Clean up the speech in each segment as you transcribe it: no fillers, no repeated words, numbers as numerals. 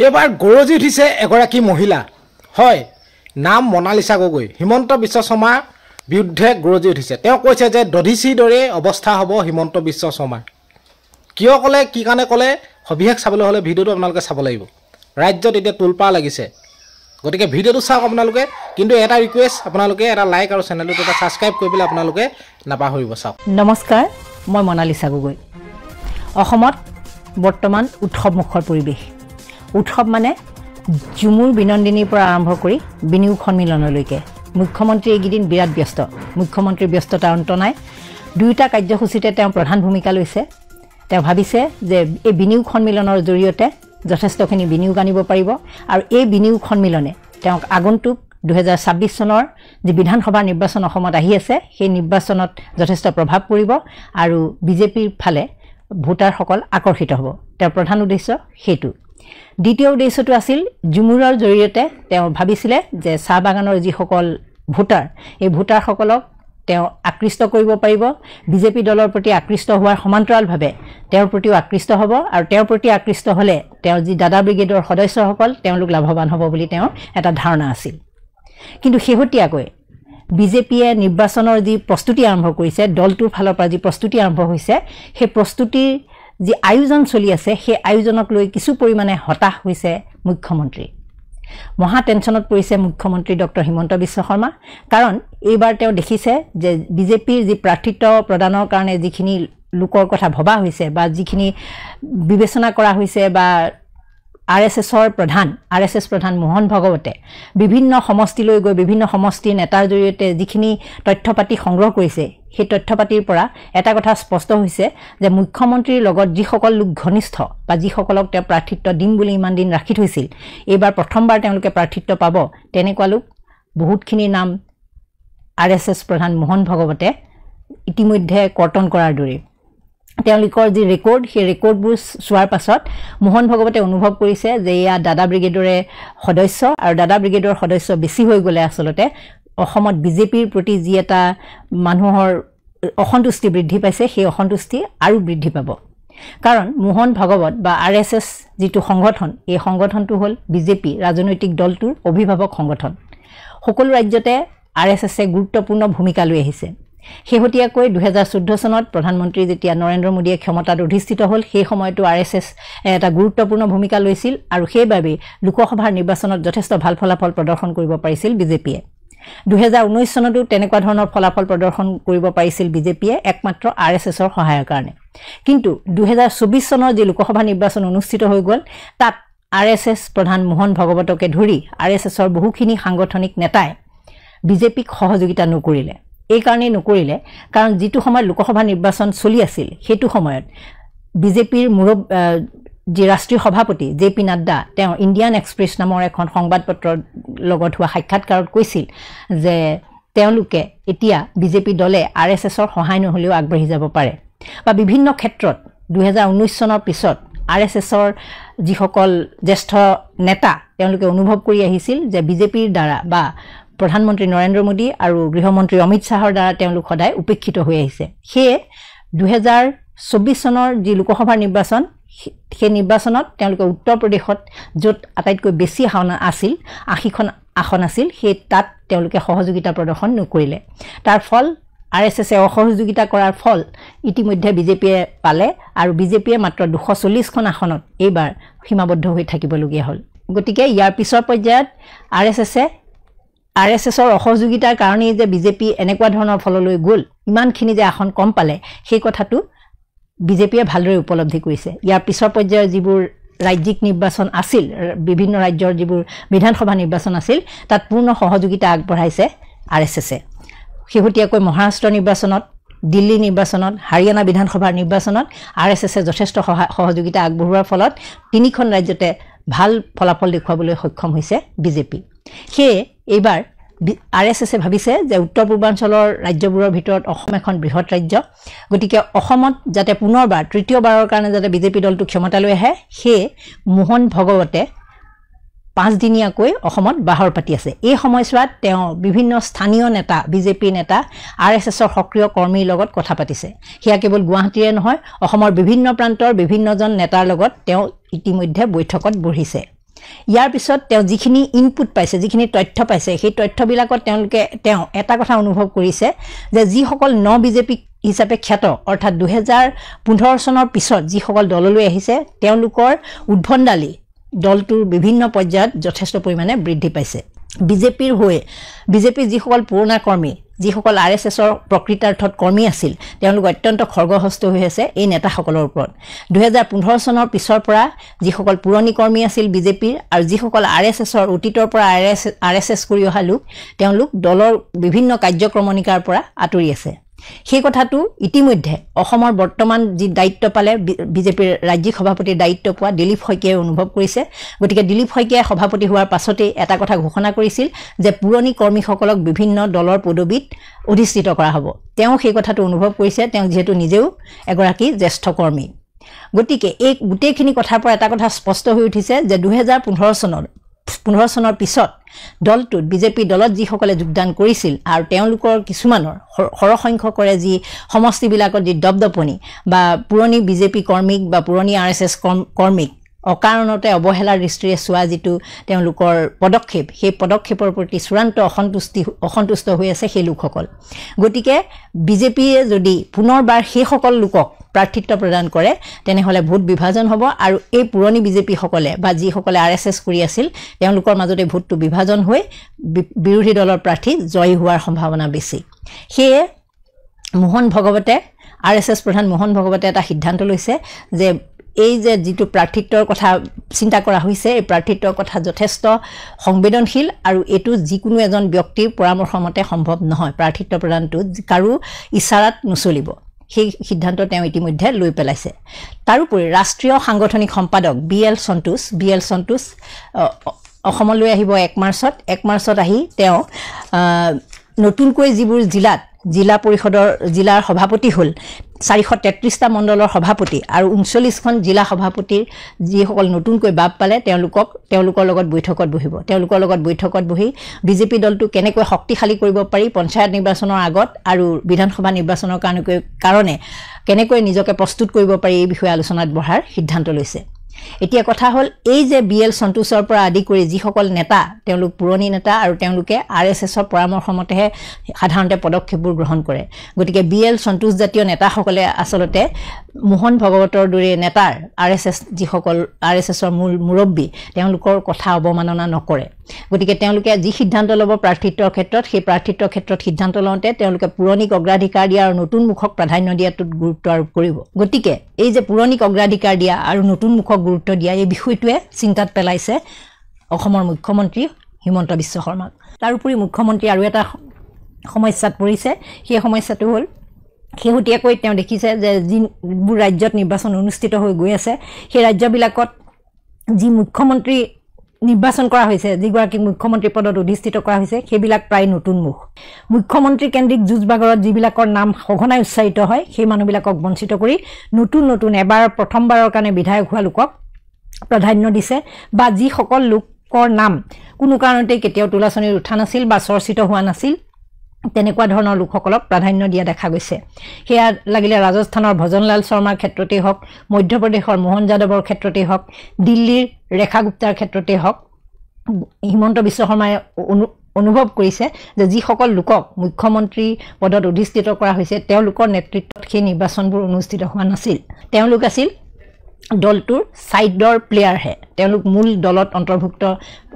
এবাৰ গৰজি উঠিছে এগৰাকী মহিলা হয় নাম মনালিসা গগৈ হিমন্ত বিশ্ব শৰ্মাৰ বিৰুদ্ধে গৰজি উঠিছে তেওঁ কৈছে যে দধিচিৰ দৰে অৱস্থা হ'ব হিমন্ত বিশ্ব শৰ্মাৰ কিয় ক'লে কি কাৰণে ক'লে সবিশেষ চাবলৈ হ'লে ভিডিঅ'টো আপোনালোকে চাব লাগিব ৰাজ্যত এতিয়া তুলপা লাগিছে গতিকে ভিডিঅ'টো চাওক আপোনালোকে কিন্তু এটা ৰিকুৱেষ্ট আপোনালোকে এটা লাইক আৰু চেনেলটো এটা সাবস্ক্ৰাইব কৰিবলৈ আপোনালোকে নাপাহৰিব চাওক নমস্কাৰ মই মনালিসা গগৈ অসমত বৰ্তমান উৎসৱমুখৰ পৰিৱেশ উৎসৱ মানে জুমুৰ বিনন্দিনীৰ পৰা আৰম্ভ কৰি বিনিয়োগ সন্মিলনলৈকে মুখ্যমন্ত্ৰী এইকেইদিন বিৰাট ব্যস্ত মুখ্যমন্ত্ৰীৰ ব্যস্ততাৰ অন্ত নাই দুইটা কাৰ্যসূচীতে তেওঁ প্ৰধান ভূমিকা লৈছে তেওঁ ভাবিছে যে এই বিনিয়োগ সন্মিলনৰ জৰিয়তে যথেষ্টখিনি বিনিয়োগ আনিব পাৰিব আৰু এই বিনিয়োগ সন্মিলনে তেওঁক আগন্তুক 2026 চনৰ যি বিধানসভা নিৰ্বাচন অসমত আহি আছে সেই নিৰ্বাচনত যথেষ্ট প্ৰভাৱ পৰিব আৰু বিজেপিৰ ফালে ভোটাৰসকল আকৰ্ষিত হ'ব তেওঁৰ প্ৰধান উদ্দেশ্য সেইটো দ্বিতীয় উদ্দেশ্যটো আছিল জুমুৰৰ জৰিয়তে তেওঁ ভাবিছিলে যে চাহ বাগানৰ যিসকল ভোটাৰ এই ভোটাৰসকলক তেওঁ আকৃষ্ট কৰিব পাৰিব বিজেপি দলৰ প্ৰতি আকৃষ্ট হোৱাৰ সমান্তৰালভাৱে তেওঁৰ প্ৰতিও আকৃষ্ট হ'ব আৰু তেওঁৰ প্ৰতি আকৃষ্ট হ'লে তেওঁৰ যি দাদা ব্ৰিগেডৰ সদস্যসকল তেওঁলোক লাভৱান হ'ব বুলি তেওঁৰ এটা ধাৰণা আছিল কিন্তু শেহতীয়াকৈ বিজেপিয়ে নিৰ্বাচনৰ যি প্ৰস্তুতি আৰম্ভ কৰিছে দলটোৰ ফালৰ পৰা যি প্ৰস্তুতি আৰম্ভ হৈছে সেই প্ৰস্তুতিৰ যি আয়োজন চলি আছে সেই আয়োজনক লৈ কিছু পৰিমাণে হতাশ হৈছে মুখ্যমন্ত্ৰী মহা টেনচনত পৰিছে মুখ্যমন্ত্ৰী ডক্টৰ হিমন্ত বিশ্ব শৰ্মা কাৰণ এইবাৰ তেওঁ দেখিছে যে বিজেপিৰ যি প্ৰাৰ্থিত্ব প্ৰদানৰ কাৰণে যিখিনি লোকৰ কথা ভবা হৈছে বা যিখিনি বিবেচনা কৰা হৈছে বা আৰএছএছৰ প্ৰধান মোহন ভগৱতে বিভিন্ন সমষ্টিলৈ গৈ বিভিন্ন সমষ্টিৰ নেতাৰ জৰিয়তে যিখিনি তথ্যপাতি সংগ্ৰহ কৰিছে সেই তথ্যপাতিৰ পৰা এটা কথা স্পষ্ট হৈছে যে মুখ্যমন্ত্ৰীৰ লগত যিসকল লোক ঘনিষ্ঠ বা যিসকলক তেওঁ প্ৰাৰ্থিত্ব দিম বুলি ইমান দিন ৰাখি থৈছিল এইবাৰ প্ৰথমবাৰ তেওঁলোকে প্ৰাৰ্থিত্ব পাব তেনেকুৱা লোক বহুতখিনি নাম আৰএছএছ প্ৰধান মোহন ভগৱতে ইতিমধ্যে কৰ্তন কৰাৰ দৰে তেওঁলোকৰ যি ৰেকৰ্ড সেই ৰেকৰ্ডবোৰ চোৱাৰ পাছত মোহন ভগৱতে অনুভৱ কৰিছে যে ইয়া দাদা ব্ৰিগেডৰে সদস্য আৰু দাদা ব্ৰিগেডৰ সদস্য বেছি হৈ গ'লে আচলতে অসমত বিজেপিৰ প্ৰতি যি এটা মানুহৰ অসন্তুষ্টি বৃদ্ধি পাইছে সেই অসন্তুষ্টি আৰু বৃদ্ধি পাব কাৰণ মোহন ভগৱত বা আৰএছএছ যিটো সংগঠন এই সংগঠনটো হ'ল বিজেপি ৰাজনৈতিক দলটোৰ অভিভাৱক সংগঠন সকলো ৰাজ্যতে আৰএছএছে গুৰুত্বপূৰ্ণ ভূমিকা লৈ আহিছে শেহতীয়াকৈ 2014 চনত প্ৰধানমন্ত্ৰী যেতিয়া নৰেন্দ্ৰ মোদীয়ে ক্ষমতাত অধিষ্ঠিত হ'ল সেই সময়তো আৰএছএছ এটা গুৰুত্বপূৰ্ণ ভূমিকা লৈছিল আৰু সেইবাবে লোকসভাৰ নিৰ্বাচনত যথেষ্ট ভাল ফলাফল প্ৰদৰ্শন কৰিব পাৰিছিল বিজেপিয়ে 2019 চনতো তেনেকুৱা ধৰণৰ ফলাফল প্ৰদৰ্শন কৰিব পাৰিছিল বিজেপিয়ে একমাত্ৰ আৰএছএছৰ সহায়ৰ কাৰণে কিন্তু 2024 চনৰ যি লোকসভা নিৰ্বাচন অনুষ্ঠিত হৈ গ'ল তাত আৰএছএছ প্ৰধান মোহন ভগৱতকে ধৰি আৰএছএছৰ বহুখিনি সাংগঠনিক নেতাই বিজেপিক সহযোগিতা নকৰিলে এই কাৰণে নকৰিলে কাৰণ যিটো সময়ত লোকসভা নিৰ্বাচন চলি আছিল সেইটো সময়ত বিজেপিৰ যি ৰাষ্ট্ৰীয় সভাপতি জেপি নাড্ডা তেওঁ ইণ্ডিয়ান এক্সপ্ৰেছ নামৰ এখন সংবাদপত্ৰৰ লগত হোৱা সাক্ষাৎকাৰত কৈছিল যে তেওঁলোকে এতিয়া বিজেপি দলে আৰএছএছৰ সহায় নহলেও আগবাঢ়ি যাব পাৰে বা বিভিন্ন ক্ষেত্ৰত 2019 চনৰ পিছত আৰএছএছৰ যিসকল জ্যেষ্ঠ নেতা তেওঁলোকে অনুভৱ কৰি আহিছিল যে বিজেপিৰ দ্বাৰা বা প্ৰধানমন্ত্ৰী নৰেন্দ্ৰ মোদী আৰু গৃহমন্ত্ৰী অমিত শাহৰ দ্বাৰা তেওঁলোক সদায় উপেক্ষিত হৈ আহিছে সেয়ে 2024 চনৰ যি লোকসভা নিৰ্বাচন সেই নিৰ্বাচনত তেওঁলোকে উত্তৰ প্ৰদেশত য'ত আটাইতকৈ বেছি আছিল 80খন আসন আছিল সেই তাত তেওঁলোকে সহযোগিতা প্ৰদৰ্শন নকৰিলে তাৰ ফল আৰএছএছে অসহযোগিতা কৰাৰ ফল ইতিমধ্যে বিজেপিয়ে পালে আৰু বিজেপিয়ে মাত্ৰ 240খন আসনত এইবাৰ সীমাবদ্ধ হৈ থাকিবলগীয়া হ'ল গতিকে ইয়াৰ পিছৰ পৰ্যায়ত আৰএছএছৰ অসহযোগিতাৰ কাৰণেই যে বিজেপি এনেকুৱা ধৰণৰ ফললৈ গ'ল ইমানখিনি যে আসন কম পালে সেই কথাটো বিজেপিয়ে ভালদৰে উপলব্ধি কৰিছে ইয়াৰ পিছৰ পৰ্যায়ৰ যিবোৰ ৰাজ্যিক নিৰ্বাচন আছিল বিভিন্ন ৰাজ্যৰ যিবোৰ বিধানসভা নিৰ্বাচন আছিল তাত পূৰ্ণ সহযোগিতা আগবঢ়াইছে আৰএছএছে শেহতীয়াকৈ মহাৰাষ্ট্ৰ নিৰ্বাচনত দিল্লী নিৰ্বাচনত হাৰিয়ানা বিধানসভাৰ নিৰ্বাচনত আৰএছএছে যথেষ্ট সহযোগিতা আগবঢ়োৱাৰ ফলত তিনিখন ৰাজ্যতে ভাল ফলাফল দেখুৱাবলৈ সক্ষম হৈছে বিজেপি সেয়ে এইবাৰ আৰএছএছে ভাবিছে যে উত্তৰ পূৰ্বাঞ্চলৰ ৰাজ্যবোৰৰ ভিতৰত অসম এখন বৃহৎ ৰাজ্য গতিকে অসমত যাতে পুনৰবাৰ তৃতীয়বাৰৰ কাৰণে যাতে বিজেপি দলটো ক্ষমতালৈ আহে সেয়ে মোহন ভগৱতে 5 দিনীয়াকৈ অসমত বাহৰ পাতি আছে এই সময়ছোৱাত তেওঁ বিভিন্ন স্থানীয় নেতা বিজেপি নেতা আৰএছএছৰ সক্ৰিয় কৰ্মীৰ লগত কথা পাতিছে হিয়া কেৱল গুৱাহাটীৰে নহয় অসমৰ বিভিন্ন প্ৰান্তৰ বিভিন্নজন নেতাৰ লগত তেওঁ ইতিমধ্যে বৈঠকত বহিছে ইয়াৰ পিছত তেওঁ যিখিনি ইনপুট পাইছে যিখিনি তথ্য পাইছে সেই তথ্যবিলাকত তেওঁ এটা কথা অনুভৱ কৰিছে যে যিসকল বিজেপি হিচাপে খ্যাত অৰ্থাৎ 2015 চনৰ পিছত যিসকল দললৈ আহিছে তেওঁলোকৰ উদ্ভণ্ডালি দলটোৰ বিভিন্ন পৰ্যায়ত যথেষ্ট পৰিমাণে বৃদ্ধি পাইছে বিজেপিৰ যিসকল পুৰণা কৰ্মী যিসকল RSSৰ প্ৰকৃতাৰ্থত কৰ্মী আছিল তেওঁলোক অত্যন্ত খৰ্গহস্ত হৈ আছে এই নেতাসকলৰ ওপৰত 2015 চনৰ পিছৰ পৰা যিসকল পুৰণি কৰ্মী আছিল বিজেপিৰ আৰু যিসকল RSSৰ অতীতৰ পৰা RSS কৰি অহা লোক তেওঁলোক দলৰ বিভিন্ন কাৰ্যক্ৰমণিকাৰ পৰা আঁতৰি আছে সেই কথাটো ইতিমধ্যে অসমৰ বৰ্তমান যি দায়িত্ব পালে বিজেপিৰ ৰাজ্যিক সভাপতিৰ দায়িত্ব পোৱা দিলীপ শইকীয়াই অনুভৱ কৰিছে গতিকে দিলীপ শইকীয়াই সভাপতি হোৱাৰ পাছতে এটা কথা ঘোষণা কৰিছিল যে পুৰণি কৰ্মীসকলক বিভিন্ন দলৰ পদবীত অধিষ্ঠিত কৰা হ'ব তেওঁ সেই কথাটো অনুভৱ কৰিছে তেওঁ যেহেতু নিজেও এগৰাকী জ্যেষ্ঠ কৰ্মী গতিকে এই গোটেইখিনি কথাৰ পৰা এটা কথা স্পষ্ট হৈ উঠিছে যে 2015 চনৰ পিছত দলটোত বিজেপি দলত যিসকলে যোগদান কৰিছিল আৰু তেওঁলোকৰ কিছুমানৰ সৰহসংখ্যকৰে যি সমষ্টিবিলাকৰ যি দপদপনি বা পুৰণি বিজেপি কৰ্মীক বা পুৰণি RSS কৰ্মীক অকাৰণতে অৱহেলাৰ দৃষ্টিৰে চোৱা যিটো তেওঁলোকৰ পদক্ষেপ সেই পদক্ষেপৰ প্ৰতি চূড়ান্ত অসন্তুষ্ট হৈ আছে সেই লোকসকল গতিকে বিজেপিয়ে যদি পুনৰবাৰ সেইসকল লোকক প্ৰাৰ্থিত্ব প্ৰদান কৰে তেনেহলে ভোট বিভাজন হ'ব আৰু এই পুৰণি বিজেপি সকলে বা যিসকলে RSS কৰি আছিল তেওঁলোকৰ মাজতে ভোটটো বিভাজন হৈ বিৰোধী দলৰ প্ৰাৰ্থী জয়ী হোৱাৰ সম্ভাৱনা বেছি সেয়ে RSS প্ৰধান মোহন ভগৱতে এটা সিদ্ধান্ত লৈছে যে এই যে যিটো প্ৰাৰ্থিত্বৰ কথা চিন্তা কৰা হৈছে এই প্ৰাৰ্থিত্বৰ কথা যথেষ্ট সংবেদনশীল আৰু এটো যিকোনো এজন ব্যক্তিৰ পৰামৰ্শ মতে সম্ভৱ নহয় প্ৰাৰ্থিত্ব প্ৰদানটো কাৰো ইছাৰাত নচলিব সেই সিদ্ধান্ত তেওঁ ইতিমধ্যে লৈ পেলাইছে তাৰোপৰি ৰাষ্ট্ৰীয় সাংগঠনিক সম্পাদক BL সন্তোষ অসমলৈ আহিব 1 মাৰ্চত আহি তেওঁ নতুনকৈ যিবোৰ জিলা পৰিষদৰ জিলাৰ সভাপতি হ'ল 433টা মণ্ডলৰ সভাপতি আৰু 39খন জিলা সভাপতিৰ যিসকল নতুনকৈ বাপ পালে তেওঁলোকৰ লগত বৈঠকত বহি বিজেপি দলটো কেনেকৈ শক্তিশালী কৰিব পাৰি পঞ্চায়ত নিৰ্বাচনৰ আগত আৰু বিধানসভা নিৰ্বাচনৰ কাৰণে কেনেকৈ নিজকে প্ৰস্তুত কৰিব পাৰি এই বিষয়ে আলোচনাত বহাৰ সিদ্ধান্ত লৈছে এতিয়া কথা হ'ল এই যে BL সন্তোষৰ পৰা আদি কৰি যিসকল নেতা তেওঁলোক পুৰণি নেতা আৰু তেওঁলোকে RSSৰ পৰামৰ্শ মতেহে সাধাৰণতে পদক্ষেপবোৰ গ্ৰহণ কৰে গতিকে BL সন্তোষ জাতীয় নেতাসকলে আসলতে মোহন ভগৱতৰ দৰে নেতাৰ যিসকল RSSৰ মূল মুৰব্বী তেওঁলোকৰ কথা অৱমাননা নকৰে গতিকে তেওঁলোকে যি সিদ্ধান্ত ল'ব প্ৰাৰ্থিত্বৰ ক্ষেত্ৰত সেই প্ৰাৰ্থিত্বৰ ক্ষেত্ৰত সিদ্ধান্ত লওঁতে তেওঁলোকে পুৰণিক অগ্ৰাধিকাৰ দিয়া আৰু নতুন মুখক প্ৰাধান্য দিয়াটোত গুৰুত্ব আৰোপ কৰিব গতিকে এই যে পুৰণিক অগ্ৰাধিকাৰ দিয়া আৰু নতুন মুখক গুৰুত্ব দিয়া এই বিষয়টোৱে চিন্তাত পেলাইছে অসমৰ মুখ্যমন্ত্ৰী হিমন্ত বিশ্ব শৰ্মাক তাৰোপৰি মুখ্যমন্ত্ৰী আৰু এটা সমস্যাত পৰিছে সেই সমস্যাটো হ'ল শেহতীয়াকৈ তেওঁ দেখিছে যে যিবোৰ ৰাজ্যত নিৰ্বাচন অনুষ্ঠিত হৈ গৈ আছে সেই ৰাজ্যবিলাকত যি মুখ্যমন্ত্ৰী নিৰ্বাচন কৰা হৈছে যিগৰাকী মুখ্যমন্ত্ৰী পদত অধিষ্ঠিত কৰা হৈছে সেইবিলাক প্ৰায় নতুন মুখ মুখ্যমন্ত্ৰী কেন্দ্ৰিক যুঁজবাগৰত যিবিলাকৰ নাম সঘনাই উচ্চাৰিত হয় সেই মানুহবিলাকক বঞ্চিত কৰি নতুন এবাৰ প্ৰথমবাৰৰ কাৰণে বিধায়ক হোৱা লোকক প্ৰাধান্য দিছে বা যিসকল লোকৰ নাম কোনো কাৰণতে কেতিয়াও তুলাচনীত উঠা নাছিল বা চৰ্চিত হোৱা নাছিল তেনেকুৱা ধৰণৰ লোকসকলক প্ৰাধান্য দিয়া দেখা গৈছে হেয়া লাগিলে ৰাজস্থানৰ ভজনলাল শৰ্মাৰ ক্ষেত্ৰতেই হওক মধ্যপ্ৰদেশৰ মোহন যাদৱৰ ক্ষেত্ৰতেই হওক দিল্লীৰ ৰেখা গুপ্তাৰ ক্ষেত্ৰতেই হওক হিমন্ত বিশ্ব শৰ্মাই অনুভৱ কৰিছে যে যিসকল লোকক মুখ্যমন্ত্ৰী পদত অধিষ্ঠিত কৰা হৈছে তেওঁলোকৰ নেতৃত্বত সেই নিৰ্বাচনবোৰ অনুষ্ঠিত হোৱা নাছিল তেওঁলোক আছিল দলটোৰ সাইডৰ প্লেয়াৰহে তেওঁলোক মূল দলত অন্তৰ্ভুক্ত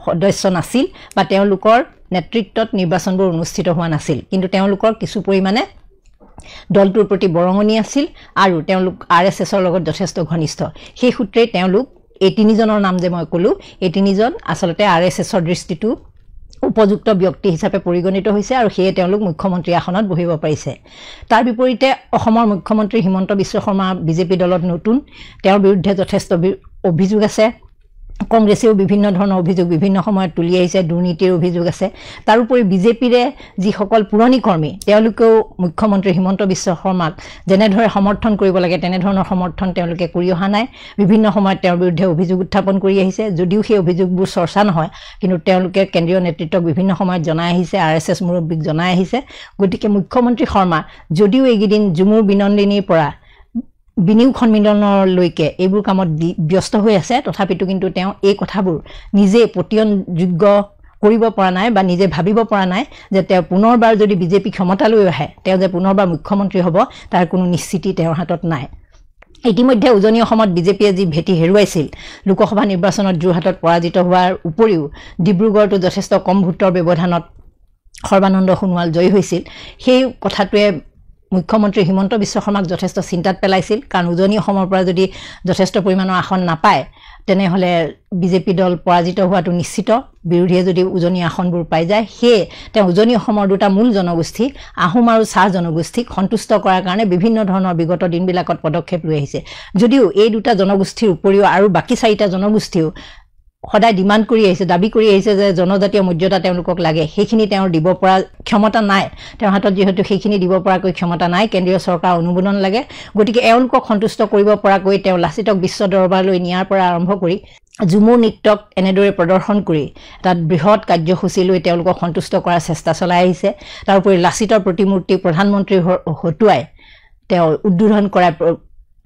সদস্য নাছিল বা তেওঁলোকৰ নেতৃত্বত নিৰ্বাচনবোৰ অনুষ্ঠিত হোৱা নাছিল কিন্তু তেওঁলোকৰ কিছু পৰিমাণে দলটোৰ প্ৰতি বৰঙণি আছিল আৰু তেওঁলোক RSSৰ লগত যথেষ্ট ঘনিষ্ঠ সেই সূত্ৰে তেওঁলোক এই তিনিজনৰ নাম যে মই কলো এই তিনিজন আসলতে RSSৰ দৃষ্টিটো উপযুক্ত ব্যক্তি হিচাপে পৰিগণিত হৈছে আৰু সেয়ে তেওঁলোক মুখ্যমন্ত্ৰী আসনত বহিব পাৰিছে তাৰ বিপৰীতে অসমৰ মুখ্যমন্ত্ৰী হিমন্ত বিশ্ব শৰ্মা বিজেপি দলত নতুন তেওঁৰ বিৰুদ্ধে যথেষ্ট অভিযোগ আছে কংগ্ৰেছেও বিভিন্ন ধৰণৰ অভিযোগ বিভিন্ন সময়ত তুলি আহিছে দুৰ্নীতিৰ অভিযোগ আছে তাৰোপৰি বিজেপিৰে যিসকল পুৰণি কৰ্মী তেওঁলোকেও মুখ্যমন্ত্ৰী হিমন্ত বিশ্ব শৰ্মাক যেনেধৰে সমৰ্থন কৰিব লাগে তেনেধৰণৰ সমৰ্থন তেওঁলোকে কৰি অহা নাই বিভিন্ন সময়ত তেওঁৰ বিৰুদ্ধে অভিযোগ উত্থাপন কৰি আহিছে যদিও সেই অভিযোগবোৰ চৰ্চা নহয় কিন্তু তেওঁলোকে কেন্দ্ৰীয় নেতৃত্বক বিভিন্ন সময়ত জনাই আহিছে RSS মুৰব্বীক জনাই আহিছে গতিকে মুখ্যমন্ত্ৰী শৰ্মা যদিও এইকেইদিন জুমুৰ বিনন্দিনীৰ পৰা বিনিয়োগ সন্মিলনলৈকে এইবোৰ কামত ব্যস্ত হৈ আছে তথাপিতো কিন্তু তেওঁ এই কথাবোৰ নিজে প্ৰতিয়নযোগ্য কৰিব পৰা নাই বা নিজে ভাবিব পৰা নাই যে তেওঁ পুনৰবাৰ যদি বিজেপি ক্ষমতালৈ আহে তেওঁ যে পুনৰবাৰ মুখ্যমন্ত্ৰী হ'ব তাৰ কোনো নিশ্চিতি তেওঁৰ হাতত নাই ইতিমধ্যে উজনি অসমত বিজেপিয়ে যি ভেটি হেৰুৱাইছিল লোকসভা নিৰ্বাচনত যোৰহাটত পৰাজিত হোৱাৰ উপৰিও ডিব্ৰুগড়তো যথেষ্ট কম ভোটৰ ব্যৱধানত সৰ্বানন্দ সোণোৱাল জয়ী হৈছিল সেই কথাটোৱে মুখ্যমন্ত্ৰী হিমন্ত বিশ্ব শৰ্মাক যথেষ্ট চিন্তাত পেলাইছিল কাৰণ উজনি অসমৰ পৰা যদি যথেষ্ট পৰিমাণৰ আসন নাপায় তেনেহ'লে বিজেপি দল পৰাজিত হোৱাটো নিশ্চিত বিৰোধীয়ে যদি উজনি আসনবোৰ পাই যায় সেয়ে তেওঁ উজনি অসমৰ দুটা মূল জনগোষ্ঠী আহোম আৰু চাহ জনগোষ্ঠীক সন্তুষ্ট কৰাৰ কাৰণে বিভিন্ন ধৰণৰ বিগত দিনবিলাকত পদক্ষেপ লৈ আহিছে যদিও এই দুটা জনগোষ্ঠীৰ উপৰিও আৰু বাকী চাৰিটা জনগোষ্ঠীও সদায় ডিমান্ড কৰি আহিছে দাবী কৰি আহিছে যে জনজাতীয় মৰ্যাদা তেওঁলোকক লাগে সেইখিনি তেওঁৰ দিব পৰা ক্ষমতা নাই তেওঁৰ হাতত যেহেতু সেইখিনি দিব পৰাকৈ ক্ষমতা নাই কেন্দ্ৰীয় চৰকাৰ অনুমোদন লাগে গতিকে এওঁলোকক সন্তুষ্ট কৰিব পৰাকৈ তেওঁ লাচিতক বিশ্ব দৰবাৰলৈ নিয়াৰ পৰা আৰম্ভ কৰি ঝুমুৰ নৃত্যক এনেদৰে প্ৰদৰ্শন কৰি তাত বৃহৎ কাৰ্যসূচী লৈ তেওঁলোকক সন্তুষ্ট কৰাৰ চেষ্টা চলাই আহিছে তাৰোপৰি লাচিতৰ প্ৰতিমূৰ্তি প্ৰধানমন্ত্ৰী হতুৱাই তেওঁ উদ্বোধন কৰা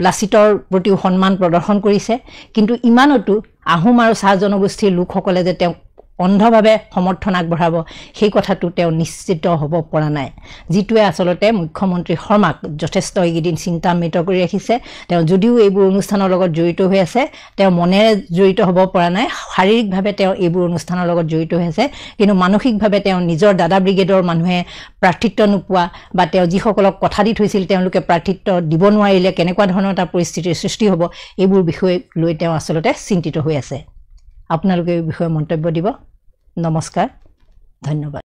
লাচিতৰ প্ৰতিও সন্মান প্ৰদৰ্শন কৰিছে কিন্তু ইমানতো আহোম আৰু চাহ জনগোষ্ঠীৰ লোকসকলে যে তেওঁক অন্ধভাৱে সমৰ্থন আগবঢ়াব সেই কথাটো তেওঁ নিশ্চিত হ'ব পৰা নাই যিটোৱে আচলতে মুখ্যমন্ত্ৰী শৰ্মাক যথেষ্ট এইকেইদিন চিন্তান্বিত কৰি ৰাখিছে তেওঁ যদিও এইবোৰ অনুষ্ঠানৰ লগত জড়িত হৈ আছে তেওঁ মনেৰে জড়িত হ'ব পৰা নাই শাৰীৰিকভাৱে তেওঁ এইবোৰ অনুষ্ঠানৰ লগত জড়িত হৈ আছে কিন্তু মানসিকভাৱে তেওঁ নিজৰ দাদা ব্ৰিগেডৰ মানুহে প্ৰাৰ্থিত্ব নোপোৱা বা তেওঁ যিসকলক কথা দি থৈছিল তেওঁলোকে প্ৰাৰ্থিত্ব দিব নোৱাৰিলে কেনেকুৱা ধৰণৰ এটা পৰিস্থিতিৰ সৃষ্টি হ'ব এইবোৰ বিষয়ে লৈ তেওঁ আচলতে চিন্তিত হৈ আছে আপোনালোকে এই বিষয়ে মন্তব্য দিব নমস্কাৰ ধন্যবাদ